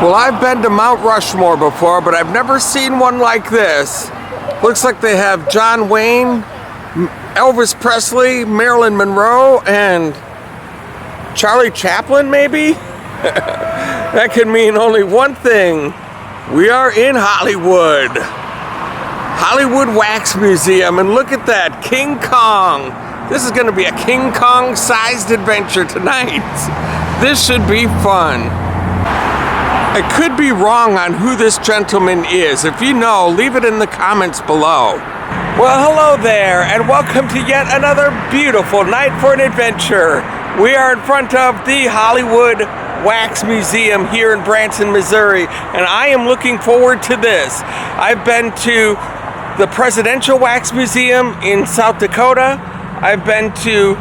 Well, I've been to Mount Rushmore before, but I've never seen one like this. Looks like they have John Wayne, Elvis Presley, Marilyn Monroe, and Charlie Chaplin, maybe? That can mean only one thing. We are in Hollywood. Hollywood Wax Museum, and look at that, King Kong. This is gonna be a King Kong-sized adventure tonight. This should be fun. I could be wrong on who this gentleman is. If you know, leave it in the comments below. Well, hello there, and welcome to yet another beautiful night for an adventure. We are in front of the Hollywood Wax Museum here in Branson, Missouri, and I am looking forward to this. I've been to the Presidential Wax Museum in South Dakota. I've been to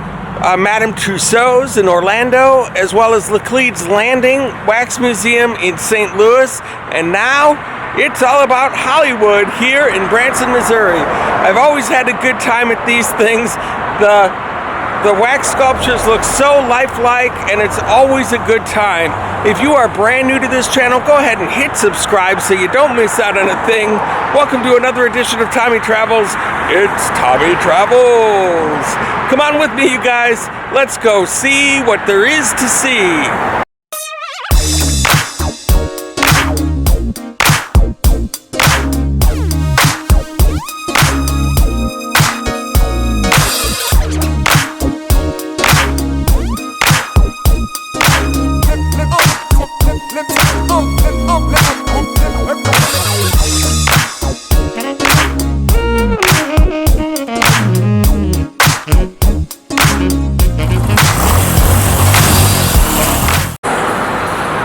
Madame Tussauds in Orlando, as well as Laclede's Landing Wax Museum in St. Louis, and now it's all about Hollywood here in Branson, Missouri. I've always had a good time at these things. The wax sculptures look so lifelike, and it's always a good time. If you are brand new to this channel, go ahead and hit subscribe so you don't miss out on a thing. Welcome to another edition of Tommy Travels. It's Tommy Travels. Come on with me, you guys. Let's go see what there is to see.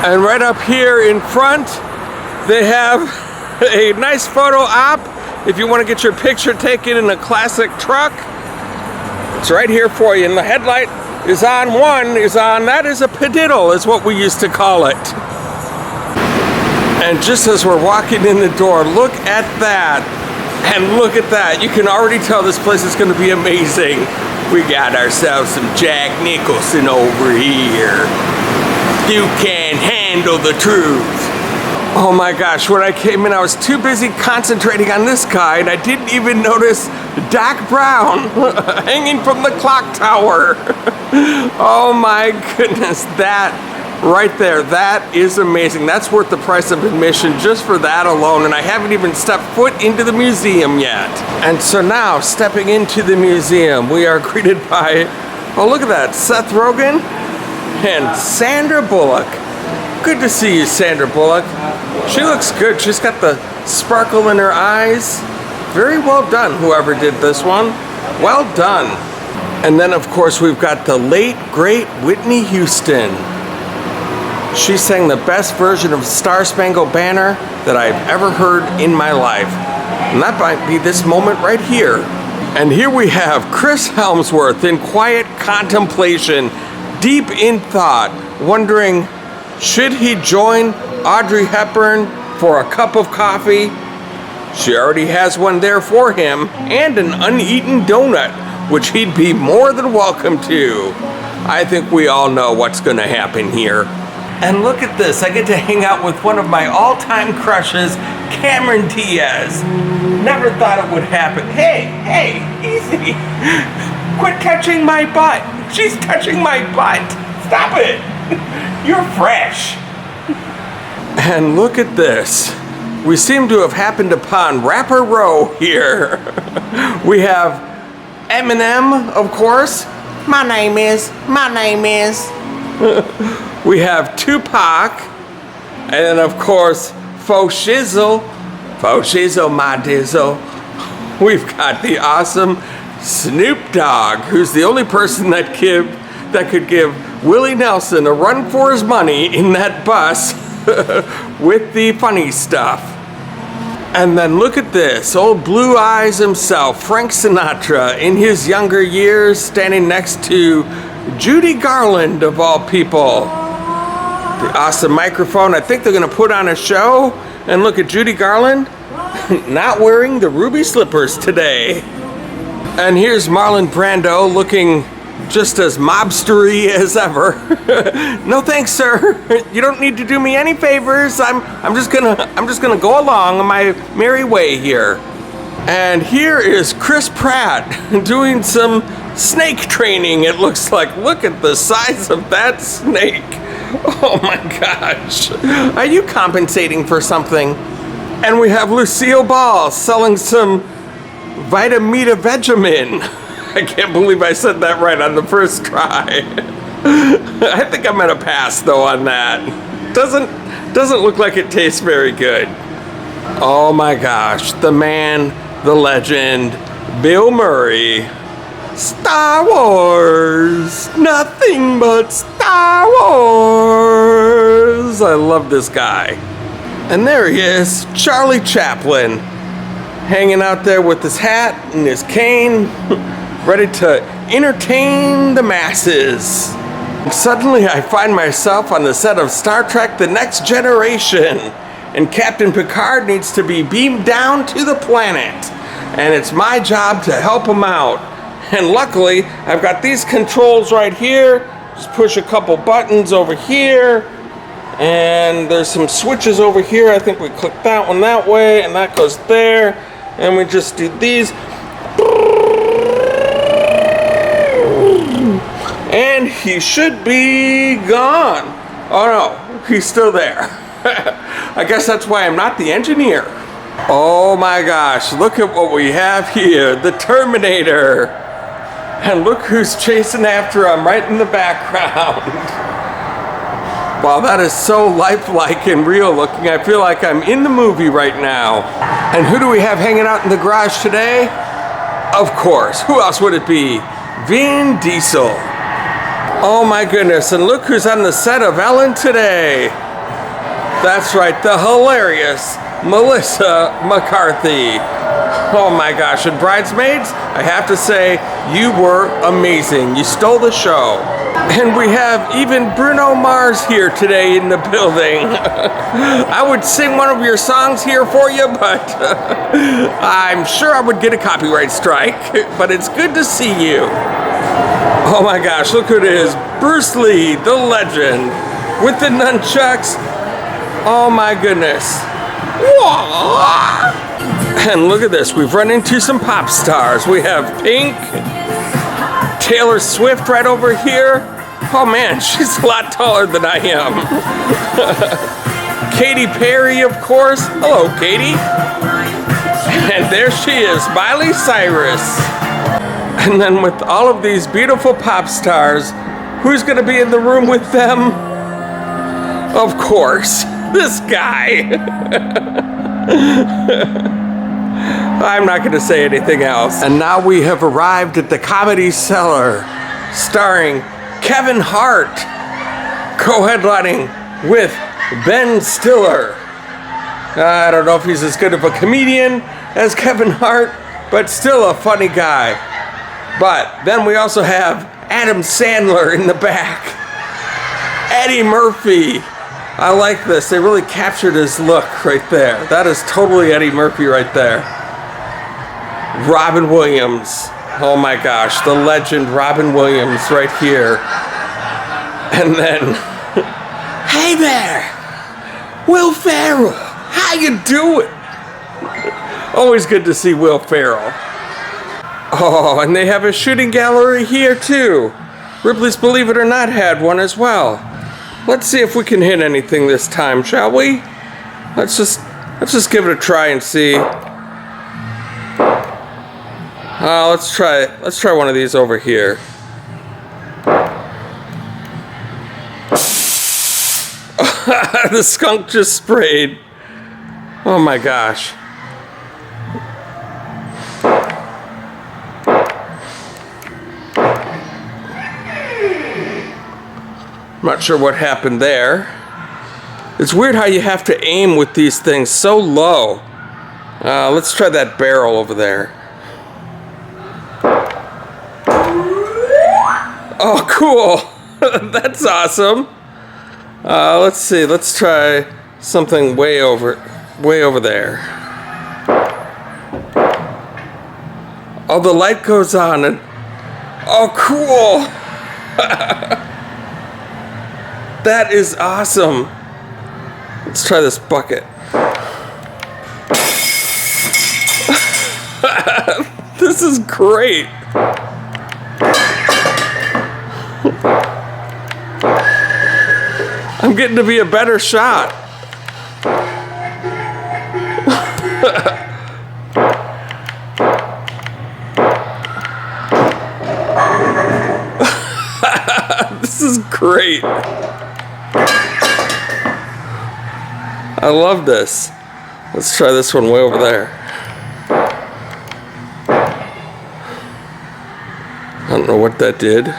And right up here in front, they have a nice photo op. If you want to get your picture taken in a classic truck, it's right here for you. And the headlight is on, that is a padiddle, is what we used to call it. And just as we're walking in the door, look at that. And look at that. You can already tell this place is going to be amazing. We got ourselves some Jack Nicholson over here. You can't handle the truth. Oh my gosh, when I came in, I was too busy concentrating on this guy, and I didn't even notice Doc Brown hanging from the clock tower. Oh my goodness, that right there, that is amazing. That's worth the price of admission just for that alone, and I haven't even stepped foot into the museum yet. And so now, stepping into the museum, we are greeted by, oh look at that, Seth Rogen and Sandra Bullock. Good to see you, Sandra Bullock. She looks good. She's got the sparkle in her eyes. Very well done, whoever did this one. Well done. And then, of course, we've got the late, great Whitney Houston. She sang the best version of Star Spangled Banner that I've ever heard in my life. And that might be this moment right here. And here we have Chris Helmsworth in quiet contemplation, deep in thought, wondering, should he join Audrey Hepburn for a cup of coffee? She already has one there for him, and an uneaten donut, which he'd be more than welcome to. I think we all know what's gonna happen here. And look at this, I get to hang out with one of my all-time crushes, Cameron Diaz. Never thought it would happen. Hey, easy. Quit touching my butt. She's touching my butt. Stop it. You're fresh. And look at this. We seem to have happened upon Rapper Row here. We have Eminem, of course. My name is. We have Tupac. And then, of course, Faux Shizzle, my dizzle. We've got the awesome Snoop Dogg, who's the only person that could give Willie Nelson a run for his money in that bus with the funny stuff. And then look at this, old Blue Eyes himself, Frank Sinatra, in his younger years, standing next to Judy Garland, of all people. The awesome microphone. I think they're gonna put on a show. And look at Judy Garland, not wearing the ruby slippers today. And here's Marlon Brando looking just as mobstery as ever. No thanks, sir. You don't need to do me any favors. I'm just gonna go along on my merry way here. And here is Chris Pratt doing some snake training, it looks like. Look at the size of that snake. Oh my gosh. Are you compensating for something? And we have Lucille Ball selling some Vitamita Vegemin. I can't believe I said that right on the first try. I think I'm gonna pass though on that. Doesn't look like it tastes very good. Oh my gosh, the man, the legend, Bill Murray. Star Wars, nothing but Star Wars. I love this guy. And there he is, Charlie Chaplin, hanging out there with his hat and his cane, ready to entertain the masses. And suddenly I find myself on the set of Star Trek: The Next Generation, and Captain Picard needs to be beamed down to the planet, and it's my job to help him out. And luckily, I've got these controls right here. Just push a couple buttons over here, and there's some switches over here. I think we click that one that way, and that goes there, and we just do these. And he should be gone. Oh no, he's still there. I guess that's why I'm not the engineer. Oh my gosh, look at what we have here, the Terminator. And look who's chasing after him right in the background. Wow, that is so lifelike and real looking. I feel like I'm in the movie right now. And who do we have hanging out in the garage today? Of course, who else would it be? Vin Diesel. Oh my goodness, and look who's on the set of Ellen today. That's right, the hilarious Melissa McCarthy. Oh my gosh, and Bridesmaids, I have to say, you were amazing. You stole the show. And we have even Bruno Mars here today in the building. I would sing one of your songs here for you, but I'm sure I would get a copyright strike. But it's good to see you. Oh my gosh, look who it is. Bruce Lee, the legend, with the nunchucks. Oh my goodness. Whoa. And look at this, we've run into some pop stars. We have Pink, Taylor Swift right over here. Oh man, she's a lot taller than I am. Katy Perry, of course. Hello, Katy. And there she is, Miley Cyrus. And then with all of these beautiful pop stars, who's gonna be in the room with them? Of course, this guy. I'm not going to say anything else. And now we have arrived at the Comedy Cellar, starring Kevin Hart, co-headlining with Ben Stiller. I don't know if he's as good of a comedian as Kevin Hart, but still a funny guy. But then we also have Adam Sandler in the back, Eddie Murphy. I like this. They really captured his look right there. That is totally Eddie Murphy right there. Robin Williams. Oh my gosh, the legend Robin Williams right here. And then, hey there, Will Ferrell. How you doing? Always good to see Will Ferrell. Oh, and they have a shooting gallery here too. Ripley's Believe It or Not had one as well. Let's see if we can hit anything this time, shall we? Let's just give it a try and see. Let's try one of these over here. The skunk just sprayed. Oh my gosh. I'm not sure what happened there. It's weird how you have to aim with these things so low. Let's try that barrel over there. Oh, cool. That's awesome. Let's see. Let's try something way over there. Oh, the light goes on and oh, cool. That is awesome. Let's try this bucket. This is great. I'm getting to be a better shot. This is great. I love this. Let's try this one way over there. I don't know what that did.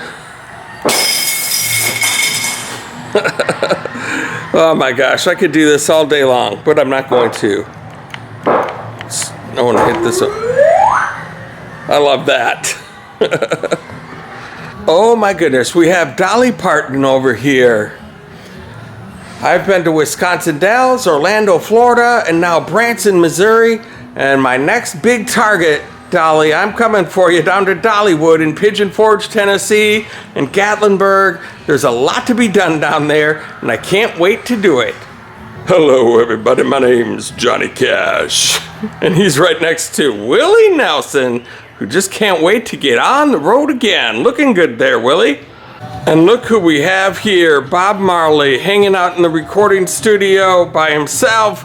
Oh my gosh, I could do this all day long, but I'm not going to. I want to hit this up. I love that. Oh my goodness, we have Dolly Parton over here. I've been to Wisconsin Dells, Orlando, Florida, and now Branson, Missouri. And my next big target, Dolly, I'm coming for you down to Dollywood in Pigeon Forge, Tennessee, and Gatlinburg. There's a lot to be done down there, and I can't wait to do it. Hello, everybody. My name's Johnny Cash, and he's right next to Willie Nelson, who just can't wait to get on the road again. Looking good there, Willie. And look who we have here, Bob Marley, hanging out in the recording studio by himself,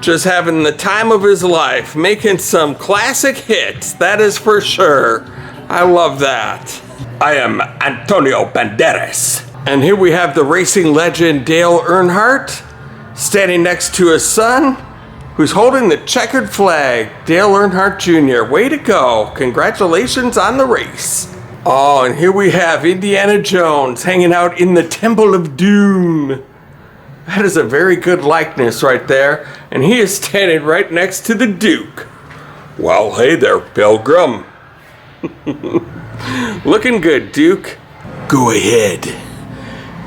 just having the time of his life, making some classic hits, that is for sure. I love that. I am Antonio Banderas. And here we have the racing legend Dale Earnhardt, standing next to his son, who's holding the checkered flag. Dale Earnhardt Jr., way to go. Congratulations on the race. Oh, and here we have Indiana Jones hanging out in the Temple of Doom. That is a very good likeness right there. And he is standing right next to the Duke. Well, hey there, Pilgrim. Looking good, Duke. Go ahead.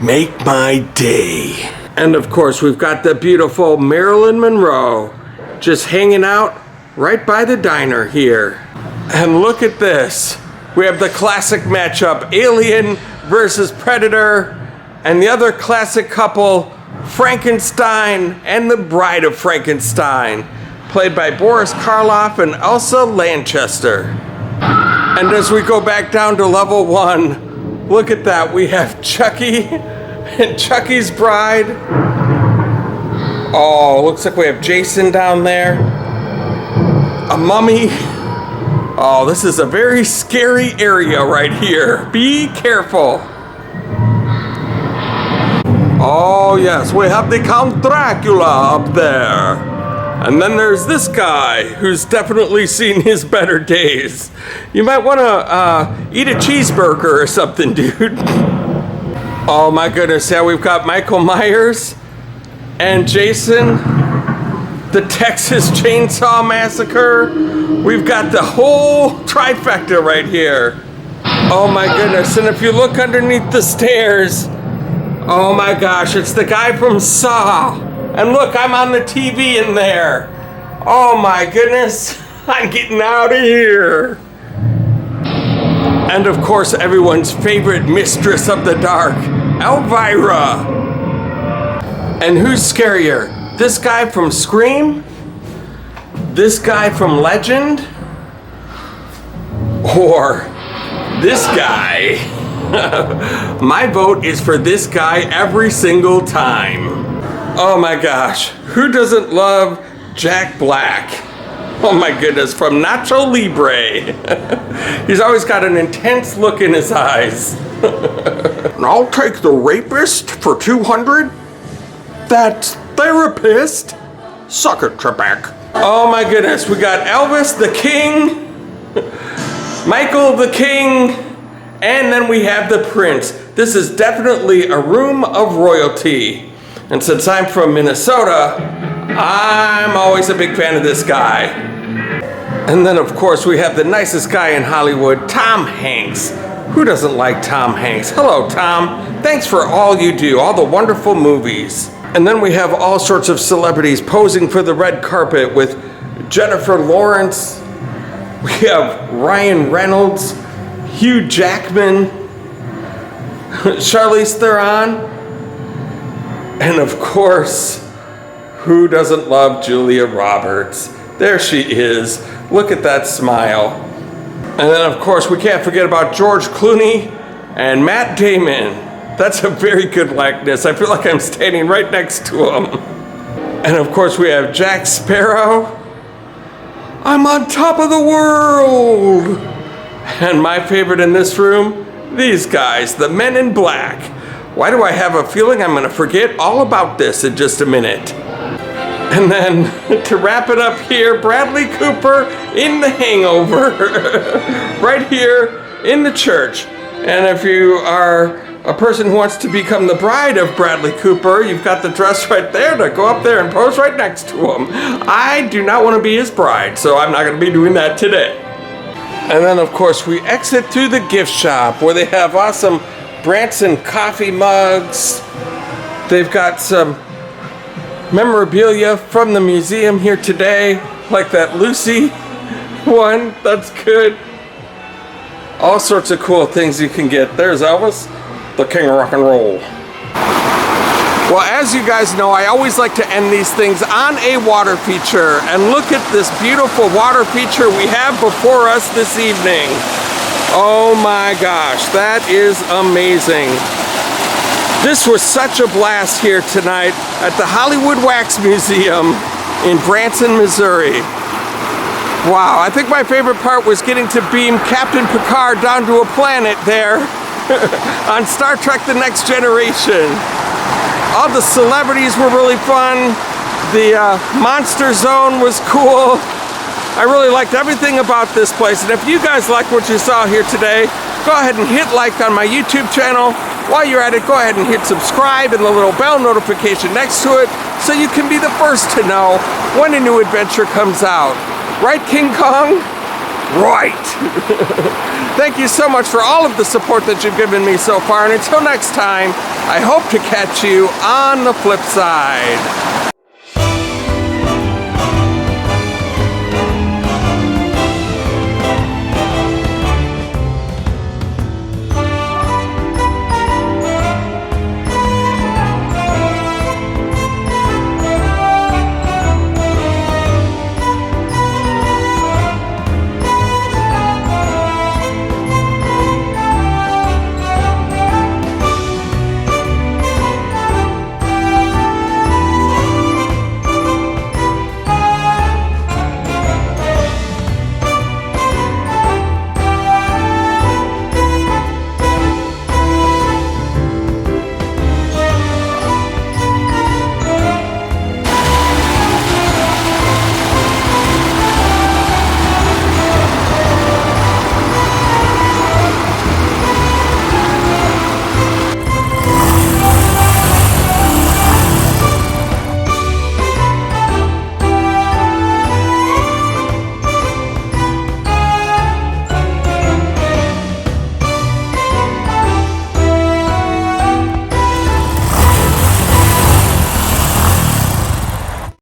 Make my day. And of course, we've got the beautiful Marilyn Monroe just hanging out right by the diner here. And look at this. We have the classic matchup, Alien versus Predator, and the other classic couple, Frankenstein and the Bride of Frankenstein, played by Boris Karloff and Elsa Lanchester. And as we go back down to level 1, look at that. We have Chucky and Chucky's bride. Oh, looks like we have Jason down there. A mummy. Oh, this is a very scary area right here. Be careful. Oh yes, we have the Count Dracula up there. And then there's this guy who's definitely seen his better days. You might want to eat a cheeseburger or something, dude. Oh my goodness, yeah, we've got Michael Myers and Jason, the Texas Chainsaw Massacre. We've got the whole trifecta right here. Oh my goodness, and if you look underneath the stairs, oh my gosh, it's the guy from Saw. And look, I'm on the TV in there. Oh my goodness, I'm getting out of here. And of course, everyone's favorite mistress of the dark, Elvira. And who's scarier? This guy from Scream? This guy from Legend? Or this guy? My vote is for this guy every single time. Oh my gosh, who doesn't love Jack Black? Oh my goodness, from Nacho Libre. He's always got an intense look in his eyes. And I'll take the rapist for 200. That's therapist. Suck it, Trebek. Oh my goodness, we got Elvis the King, Michael the King, and then we have the Prince. This is definitely a room of royalty. And since I'm from Minnesota, I'm always a big fan of this guy. And then of course we have the nicest guy in Hollywood, Tom Hanks. Who doesn't like Tom Hanks? Hello, Tom. Thanks for all you do, all the wonderful movies. And then we have all sorts of celebrities posing for the red carpet with Jennifer Lawrence. We have Ryan Reynolds, Hugh Jackman, Charlize Theron. And of course, who doesn't love Julia Roberts? There she is. Look at that smile. And then of course, we can't forget about George Clooney and Matt Damon. That's a very good likeness. I feel like I'm standing right next to him. And of course, we have Jack Sparrow. I'm on top of the world. And my favorite in this room, these guys, the Men in Black. Why do I have a feeling I'm gonna forget all about this in just a minute? And then to wrap it up here, Bradley Cooper in The Hangover, right here in the church. And if you are a person who wants to become the bride of Bradley Cooper, you've got the dress right there to go up there and pose right next to him. I do not want to be his bride, so I'm not going to be doing that today. And then of course we exit through the gift shop where they have awesome Branson coffee mugs. They've got some memorabilia from the museum here today, like that Lucy one. That's good. All sorts of cool things you can get. There's Elvis, the king of rock and roll. Well, as you guys know, I always like to end these things on a water feature. And look at this beautiful water feature we have before us this evening. Oh my gosh, that is amazing. This was such a blast here tonight at the Hollywood Wax Museum in Branson, Missouri. Wow, I think my favorite part was getting to beam Captain Picard down to a planet there on Star Trek The Next Generation. All the celebrities were really fun. The Monster Zone was cool. I really liked everything about this place. And if you guys like what you saw here today, go ahead and hit like on my YouTube channel. While you're at it, go ahead and hit subscribe and the little bell notification next to it so you can be the first to know when a new adventure comes out. Right, King Kong? Right. Thank you so much for all of the support that you've given me so far. And until next time, I hope to catch you on the flip side.